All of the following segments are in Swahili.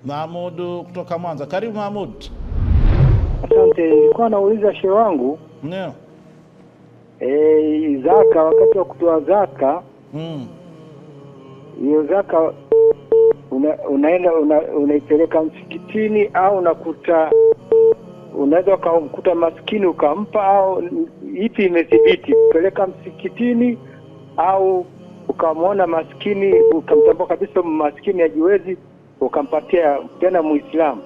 Mahmud kutoka Mwanza. Karibu Mahmud. Asante, nilikuwa nauliza shehe wangu. Ndio. Zaka, wakati wa kutoa zaka, hiyo zaka unaenda unaipeleka msikitini au unaweza ukamkuta maskini ukampa, au ipi imethibiti, kupeleka msikitini au ukamwona maskini ukamtambua kabisa maskini hajiwezi ukampatia tena Muislamu?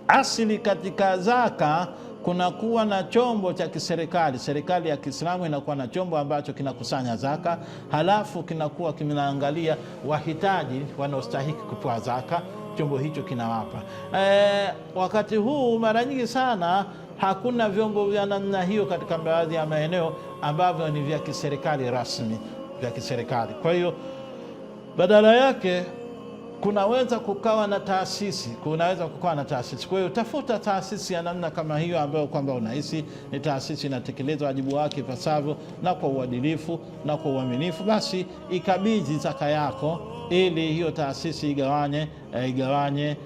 Asili katika zaka kuna kuwa na chombo cha kiserikali. Serikali ya Kiislamu inakuwa na chombo ambacho kinakusanya zaka, halafu kinakuwa kinaangalia wahitaji wanaostahili kupewa zaka, chombo hicho kinawapa. Wakati huu mara nyingi sana hakuna vyombo vya namna hiyo katika baadhi ya maeneo ambavyo ni vya kiserikali rasmi, vya kiserikali. Kwa hiyo badala yake kunaweza kukawa na taasisi, Kwa hiyo tafuta taasisi ya namna kama hiyo ambayo kwamba unahisi ni taasisi inatekeleza wajibu wake ipasavyo na kwa uadilifu na kwa uaminifu, basi ikabidhi zaka yako ili hiyo taasisi igawanye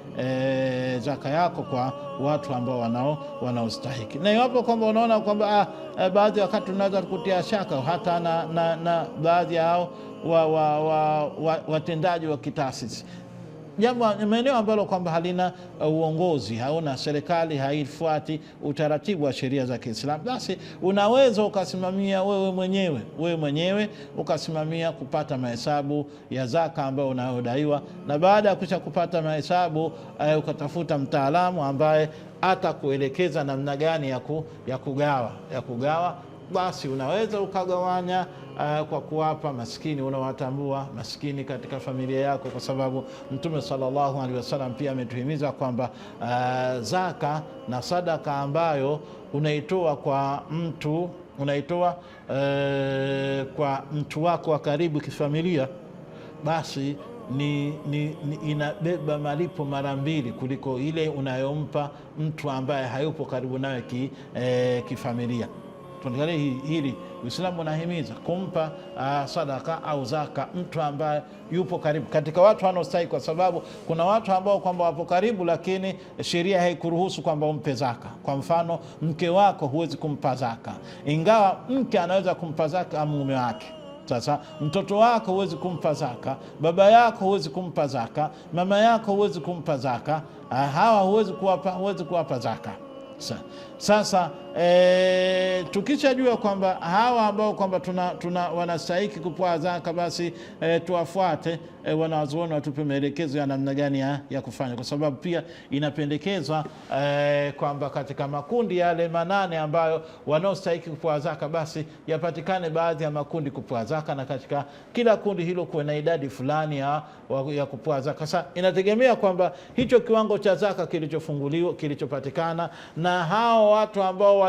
zaka yako kwa watu ambao wanaostahiki. Na iwapo kwamba unaona kwamba baadhi ya wakati unaweza kutia shaka hata na baadhi yao watendaji wa kitaasisi, jambo maeneo ambalo kwamba halina uongozi, hauna serikali, haifuati utaratibu wa sheria za Kiislamu, basi unaweza ukasimamia wewe mwenyewe ukasimamia kupata mahesabu ya zaka ambayo unayodaiwa, na baada ya kisha kupata mahesabu ukatafuta mtaalamu ambaye atakuelekeza namna gani ya kugawa, basi unaweza ukagawanya kwa kuwapa maskini unawatambua maskini katika familia yako, kwa sababu Mtume sallallahu alaihi wasallam pia ametuhimiza kwamba zaka na sadaka ambayo unaitoa kwa mtu wako wa karibu kifamilia, basi inabeba malipo mara mbili kuliko ile unayompa mtu ambaye hayupo karibu nawe kifamilia. Tuangalie hili, Uislamu unahimiza kumpa sadaka au zaka mtu ambaye yupo karibu katika watu wanaostahili, kwa sababu kuna watu ambao kwamba wapo karibu lakini sheria haikuruhusu kwamba umpe zaka. Kwa mfano, mke wako huwezi kumpa zaka, ingawa mke anaweza kumpa zaka mume wake. Sasa mtoto wako huwezi kumpa zaka, baba yako huwezi kumpa zaka, mama yako huwezi kumpa zaka, hawa huwezi kuwapa zaka. Sasa tukishajua kwamba hawa ambao kwamba wanastahili kupewa zaka, basi tuwafuate wanazuoni watupe maelekezo ya namna gani ya kufanya, kwa sababu pia inapendekezwa kwamba katika makundi yale 8 ambayo wanaostahili kupewa zaka, basi yapatikane baadhi ya makundi kupewa zaka, na katika kila kundi hilo kuwe na idadi fulani ya kupewa zaka. Sasa inategemea kwamba hicho kiwango cha zaka kilichopatikana na hao watu ambao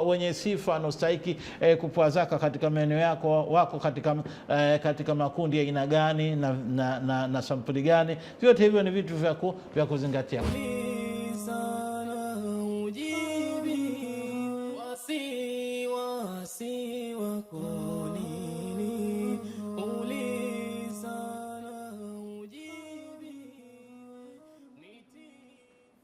wenye sifa wanaostahili kupewa zaka katika maeneo yako wako katika makundi ya aina gani na sampuli gani. Vyote hivyo ni vitu vya kuzingatia. Wasi